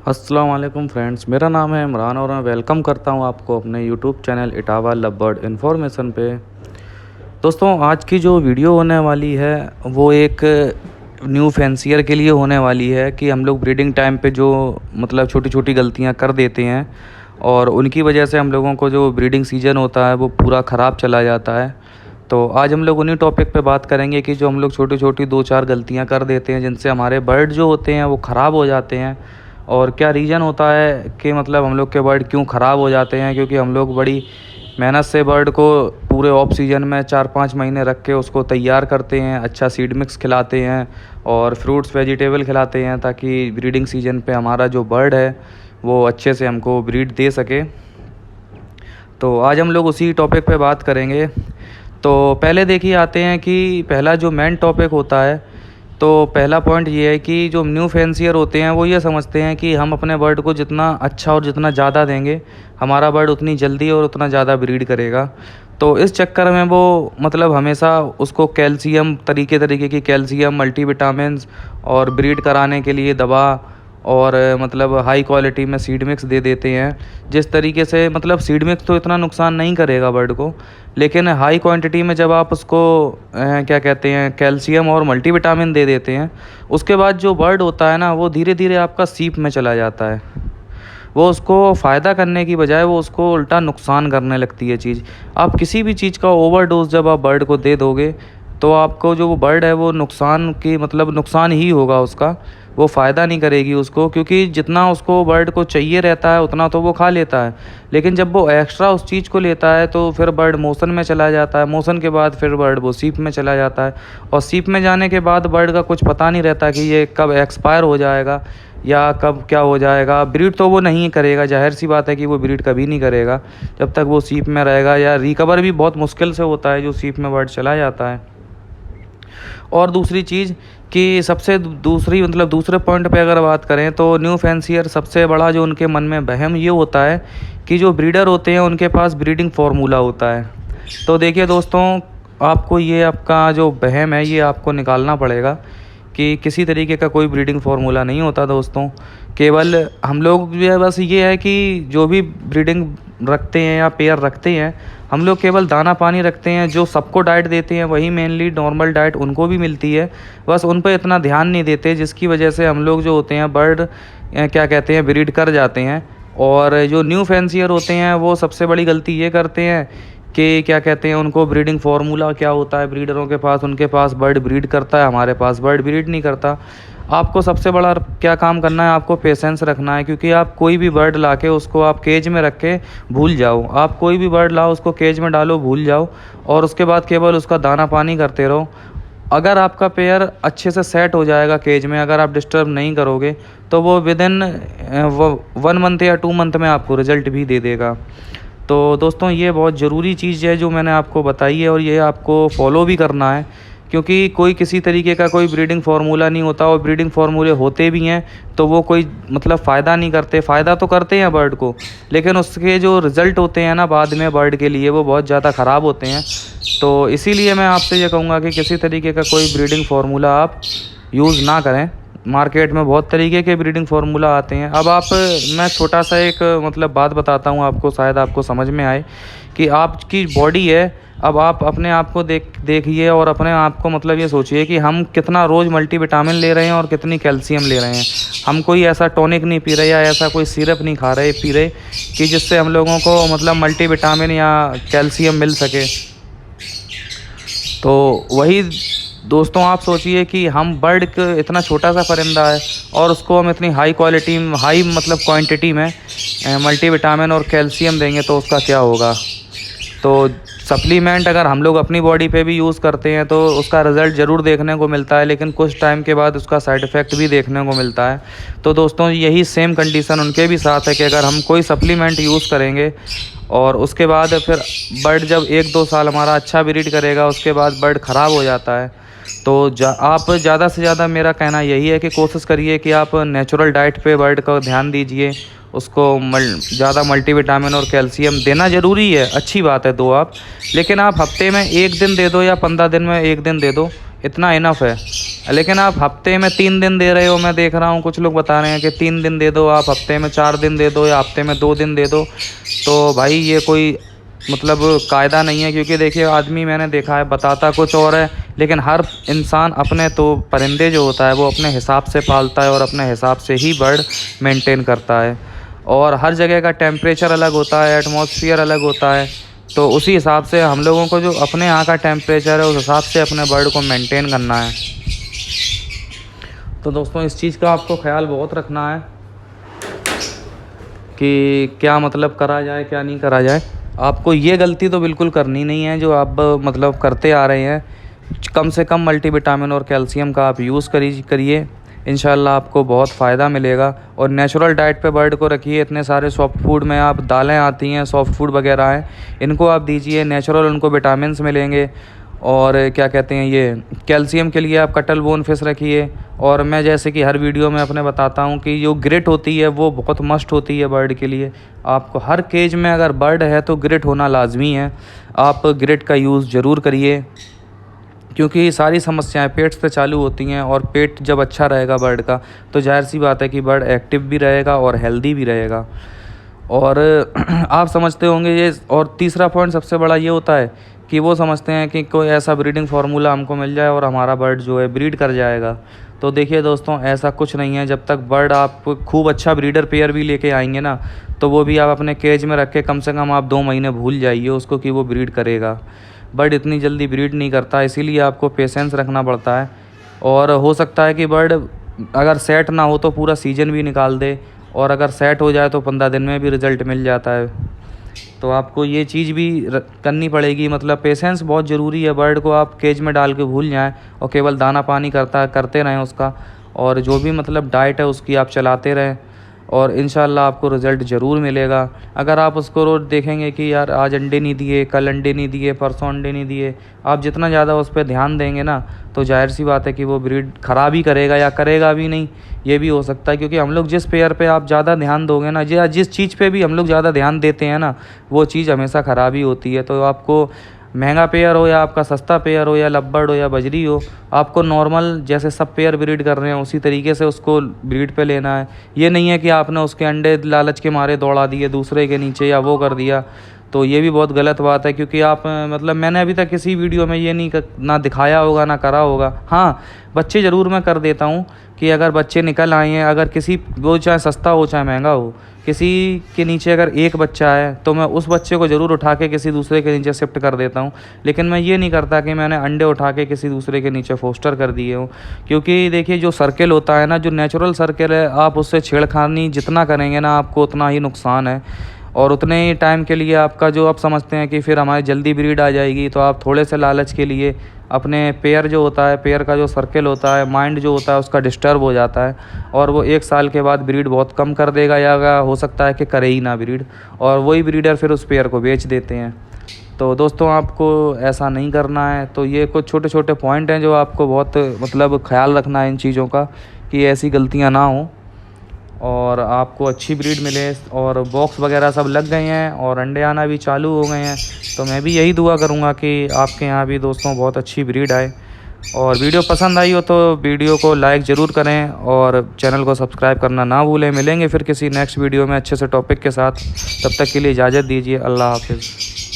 अस्सलाम वालेकुम फ्रेंड्स, मेरा नाम है इमरान और मैं वेलकम करता हूं आपको अपने YouTube channel Etawah lovebird information पे। दोस्तों, आज की जो वीडियो होने वाली है वो एक न्यू फैंसियर के लिए होने वाली है कि हम लोग ब्रीडिंग टाइम पे जो मतलब छोटी छोटी गलतियां कर देते हैं और उनकी वजह से हम लोगों को जो ब्रीडिंग सीजन होता है वो पूरा ख़राब चला जाता है। तो आज हम लोग उन्हीं टॉपिक पे बात करेंगे कि जो हम लोग छोटी छोटी दो चार गलतियां कर देते हैं जिनसे हमारे बर्ड जो होते हैं वो ख़राब हो जाते हैं, और क्या रीज़न होता है कि मतलब हम लोग के बर्ड क्यों ख़राब हो जाते हैं। क्योंकि हम लोग बड़ी मेहनत से बर्ड को पूरे ऑफ सीजन में 4-5 महीने रख के उसको तैयार करते हैं, अच्छा सीड मिक्स खिलाते हैं और फ्रूट्स वेजिटेबल खिलाते हैं ताकि ब्रीडिंग सीजन पे हमारा जो बर्ड है वो अच्छे से हमको ब्रीड दे सके। तो आज हम लोग उसी टॉपिक पे बात करेंगे। तो पहले देखिए आते हैं कि पहला जो मेन टॉपिक होता है, तो पहला पॉइंट ये है कि जो न्यू फैंसियर होते हैं वो ये समझते हैं कि हम अपने बर्ड को जितना अच्छा और जितना ज़्यादा देंगे हमारा बर्ड उतनी जल्दी और उतना ज़्यादा ब्रीड करेगा। तो इस चक्कर में वो मतलब हमेशा उसको कैल्शियम तरीके तरीके की कैल्शियम मल्टीविटामिन्स और ब्रीड कराने के लिए दवा और मतलब हाई क्वालिटी में सीड मिक्स दे देते हैं। जिस तरीके से मतलब सीड मिक्स तो इतना नुकसान नहीं करेगा बर्ड को, लेकिन हाई क्वांटिटी में जब आप उसको क्या कहते हैं कैल्शियम और मल्टीविटामिन दे देते हैं, उसके बाद जो बर्ड होता है ना वो धीरे धीरे आपका सीप में चला जाता है। वो उसको फ़ायदा करने की बजाय वो उसको उल्टा नुकसान करने लगती है चीज़। आप किसी भी चीज़ का ओवरडोज जब आप बर्ड को दे दोगे तो आपको जो वो बर्ड है वो नुकसान की मतलब नुकसान ही होगा उसका, वो फ़ायदा नहीं करेगी उसको। क्योंकि जितना उसको बर्ड को चाहिए रहता है उतना तो वो खा लेता है, लेकिन जब वो एक्स्ट्रा उस चीज़ को लेता है तो फिर बर्ड मोशन में चला जाता है, मोशन के बाद फिर बर्ड वो सीप में चला जाता है, और सीप में जाने के बाद बर्ड का कुछ पता नहीं रहता कि ये कब एक्सपायर हो जाएगा या कब क्या हो जाएगा। ब्रीड तो वो नहीं करेगा, जाहिर सी बात है कि वो ब्रीड कभी नहीं करेगा जब तक वो सीप में रहेगा, या रिकवर भी बहुत मुश्किल से होता है जो सीप में बर्ड चला जाता है। और दूसरी चीज़ कि सबसे दूसरी मतलब दूसरे पॉइंट पे अगर बात करें तो न्यू फैंसियर सबसे बड़ा जो उनके मन में वहम ये होता है कि जो ब्रीडर होते हैं उनके पास ब्रीडिंग फार्मूला होता है। तो देखिए दोस्तों, आपको ये आपका जो वहम है ये आपको निकालना पड़ेगा कि किसी तरीके का कोई ब्रीडिंग फार्मूला नहीं होता दोस्तों। केवल हम लोग जो है बस ये है कि जो भी ब्रीडिंग रखते हैं या पेयर रखते हैं हम लोग केवल दाना पानी रखते हैं, जो सबको डाइट देते हैं वही मेनली नॉर्मल डाइट उनको भी मिलती है, बस उन पर इतना ध्यान नहीं देते, जिसकी वजह से हम लोग जो होते हैं बर्ड क्या कहते हैं ब्रीड कर जाते हैं। और जो न्यू फैंसियर होते हैं वो सबसे बड़ी गलती ये करते हैं कि क्या कहते हैं उनको ब्रीडिंग फार्मूला क्या होता है ब्रीडरों के पास, उनके पास बर्ड ब्रीड करता है, हमारे पास बर्ड ब्रीड नहीं करता। आपको सबसे बड़ा क्या काम करना है, आपको पेशेंस रखना है। क्योंकि आप कोई भी बर्ड लाके उसको आप केज में रख के भूल जाओ, आप कोई भी बर्ड लाओ उसको केज में डालो भूल जाओ, और उसके बाद केवल उसका दाना पानी करते रहो। अगर आपका पेयर अच्छे से सेट हो जाएगा केज में, अगर आप डिस्टर्ब नहीं करोगे तो वो विदिन 1 मंथ या 2 मंथ में आपको रिज़ल्ट भी दे देगा। तो दोस्तों, ये बहुत ज़रूरी चीज़ है जो मैंने आपको बताई है, और ये आपको फॉलो भी करना है। क्योंकि कोई किसी तरीके का कोई ब्रीडिंग फार्मूला नहीं होता, और ब्रीडिंग फार्मूले होते भी हैं तो वो कोई मतलब फ़ायदा नहीं करते। फ़ायदा तो करते हैं बर्ड को, लेकिन उसके जो रिज़ल्ट होते हैं ना बाद में बर्ड के लिए वो बहुत ज़्यादा ख़राब होते हैं। तो इसीलिए मैं आपसे ये कहूँगा कि किसी तरीके का कोई ब्रीडिंग फार्मूला आप यूज़ ना करें। मार्केट में बहुत तरीके के ब्रीडिंग फार्मूला आते हैं। अब आप मैं छोटा सा एक मतलब बात बताता हूँ आपको, शायद आपको समझ में आए कि आपकी बॉडी है, अब आप अपने आप को देखिए और अपने आप को मतलब ये सोचिए कि हम कितना रोज़ मल्टीविटामिन ले रहे हैं और कितनी कैल्शियम ले रहे हैं। हम कोई ऐसा टॉनिक नहीं पी रहे या ऐसा कोई सिरप नहीं खा रहे पी रहे कि जिससे हम लोगों को मतलब मल्टीविटामिन या कैल्शियम मिल सके। तो वही दोस्तों, आप सोचिए कि हम बर्ड इतना छोटा सा परिंदा है और उसको हम इतनी हाई क्वालिटी हाई मतलब क्वांटिटी में मल्टीविटामिन और कैल्शियम देंगे तो उसका क्या होगा। तो सप्लीमेंट अगर हम लोग अपनी बॉडी पे भी यूज़ करते हैं तो उसका रिज़ल्ट ज़रूर देखने को मिलता है, लेकिन कुछ टाइम के बाद उसका साइड इफ़ेक्ट भी देखने को मिलता है। तो दोस्तों, यही सेम कंडीशन उनके भी साथ है कि अगर हम कोई सप्लीमेंट यूज़ करेंगे और उसके बाद फिर बर्ड जब 1-2 साल हमारा अच्छा ब्रीड करेगा उसके बाद बर्ड ख़राब हो जाता है। तो आप ज़्यादा से ज़्यादा मेरा कहना यही है कि कोशिश करिए कि आप नेचुरल डाइट पे बर्ड का ध्यान दीजिए। उसको ज़्यादा मल्टीविटामिन और कैल्शियम देना ज़रूरी है, अच्छी बात है दो आप, लेकिन आप हफ्ते में 1 दिन दे दो या 15 दिन में 1 दिन दे दो, इतना इनफ है। लेकिन आप हफ्ते में 3 दिन दे रहे हो, मैं देख रहा हूँ कुछ लोग बता रहे हैं कि 3 दिन दे दो, आप हफ्ते में 4 दिन दे दो या हफ्ते में 2 दिन दे दो। तो भाई ये कोई मतलब कायदा नहीं है, क्योंकि देखिए आदमी मैंने देखा है बताता कुछ और है, लेकिन हर इंसान अपने तो परिंदे जो होता है वो अपने हिसाब से पालता है और अपने हिसाब से ही बर्ड मेंटेन करता है। और हर जगह का टेम्परेचर अलग होता है, एटमॉस्फेयर अलग होता है। तो उसी हिसाब से हम लोगों को जो अपने यहाँ का टेम्परेचर है उस हिसाब से अपने बर्ड को मेंटेन करना है। तो दोस्तों इस चीज़ का आपको ख्याल बहुत रखना है कि क्या मतलब करा जाए क्या नहीं करा जाए। आपको ये गलती तो बिल्कुल करनी नहीं है जो आप मतलब करते आ रहे हैं। कम से कम मल्टीविटामिन और कैल्शियम का आप यूज़ करिए, इंशाल्लाह आपको बहुत फ़ायदा मिलेगा। और नेचुरल डाइट पे बर्ड को रखिए। इतने सारे सॉफ्ट फूड में आप दालें आती हैं, सॉफ्ट फूड वगैरह हैं, इनको आप दीजिए, नेचुरल उनको विटामिन्स मिलेंगे। और क्या कहते हैं ये कैल्शियम के लिए आप कटल बोन फिश रखिए। और मैं जैसे कि हर वीडियो में अपने बताता हूँ कि जो ग्रिट होती है वो बहुत मस्ट होती है बर्ड के लिए। आपको हर केज में अगर बर्ड है तो ग्रिट होना लाजमी है। आप ग्रिट का यूज़ ज़रूर करिए, क्योंकि सारी समस्याएं पेट से चालू होती हैं। और पेट जब अच्छा रहेगा बर्ड का तो जाहिर सी बात है कि बर्ड एक्टिव भी रहेगा और हेल्दी भी रहेगा। और आप समझते होंगे ये। और तीसरा पॉइंट सबसे बड़ा ये होता है कि वो समझते हैं कि कोई ऐसा ब्रीडिंग फार्मूला हमको मिल जाए और हमारा बर्ड जो है ब्रीड कर जाएगा। तो देखिए दोस्तों ऐसा कुछ नहीं है। जब तक बर्ड आप खूब अच्छा ब्रीडर पेयर भी लेके आएंगे ना, तो वो भी आप अपने केज में रख के कम से कम आप 2 महीने भूल जाइए उसको कि वो ब्रीड करेगा। बर्ड इतनी जल्दी ब्रीड नहीं करता, इसीलिए आपको पेशेंस रखना पड़ता है। और हो सकता है कि बर्ड अगर सेट ना हो तो पूरा सीजन भी निकाल दे, और अगर सेट हो जाए तो 15 दिन में भी रिज़ल्ट मिल जाता है। तो आपको ये चीज़ भी करनी पड़ेगी, मतलब पेशेंस बहुत ज़रूरी है। बर्ड को आप केज में डाल के भूल जाएं और केवल दाना पानी करते रहें उसका, और जो भी मतलब डाइट है उसकी आप चलाते रहें, और इंशाल्लाह आपको रिज़ल्ट ज़रूर मिलेगा। अगर आप उसको रोज़ देखेंगे कि यार आज अंडे नहीं दिए, कल अंडे नहीं दिए, परसों अंडे नहीं दिए, आप जितना ज़्यादा उस पर ध्यान देंगे ना, तो जाहिर सी बात है कि वो ब्रीड ख़राब ही करेगा या करेगा भी नहीं, ये भी हो सकता है। क्योंकि हम लोग जिस पेयर पे आप ज़्यादा ध्यान दोगे ना, जिस चीज़ पे भी हम लोग ज़्यादा ध्यान देते हैं ना, वो चीज़ हमेशा ख़राब ही होती है। तो आपको महंगा पेयर हो या आपका सस्ता पेयर हो या लवबर्ड हो या बजरी हो, आपको नॉर्मल जैसे सब पेयर ब्रीड कर रहे हैं उसी तरीके से उसको ब्रीड पे लेना है। ये नहीं है कि आपने उसके अंडे लालच के मारे दौड़ा दिए दूसरे के नीचे या वो कर दिया, तो ये भी बहुत गलत बात है। क्योंकि आप मतलब मैंने अभी तक किसी वीडियो में ये नहीं ना दिखाया होगा ना करा होगा। हाँ, बच्चे ज़रूर मैं कर देता हूँ कि अगर बच्चे निकल आए हैं, अगर किसी वो चाहे सस्ता हो चाहे महंगा हो, किसी के नीचे अगर एक बच्चा है तो मैं उस बच्चे को ज़रूर उठा के किसी दूसरे के नीचे शिफ्ट कर देता हूँ। लेकिन मैं ये नहीं करता कि मैंने अंडे उठा के किसी दूसरे के नीचे फोस्टर कर दिए हूँ। क्योंकि देखिए जो सर्किल होता है ना, जो नेचुरल सर्किल है, आप उससे छेड़खानी जितना करेंगे ना आपको उतना ही नुकसान है। और उतने ही टाइम के लिए आपका जो आप समझते हैं कि फिर हमारी जल्दी ब्रीड आ जाएगी, तो आप थोड़े से लालच के लिए अपने पेयर जो होता है, पेयर का जो सर्किल होता है, माइंड जो होता है उसका डिस्टर्ब हो जाता है, और वो 1 साल के बाद ब्रीड बहुत कम कर देगा, या हो सकता है कि करे ही ना ब्रीड, और वही ब्रीडर फिर उस पेयर को बेच देते हैं। तो दोस्तों आपको ऐसा नहीं करना है। तो ये कुछ छोटे छोटे पॉइंट हैं जो आपको बहुत मतलब ख्याल रखना है इन चीज़ों का, कि ऐसी गलतियाँ ना हों और आपको अच्छी ब्रीड मिले। और बॉक्स वगैरह सब लग गए हैं और अंडे आना भी चालू हो गए हैं। तो मैं भी यही दुआ करूँगा कि आपके यहाँ भी दोस्तों बहुत अच्छी ब्रीड आए। और वीडियो पसंद आई हो तो वीडियो को लाइक ज़रूर करें और चैनल को सब्सक्राइब करना ना भूलें। मिलेंगे फिर किसी नेक्स्ट वीडियो में अच्छे से टॉपिक के साथ। तब तक के लिए इजाज़त दीजिए। अल्लाह हाफिज़।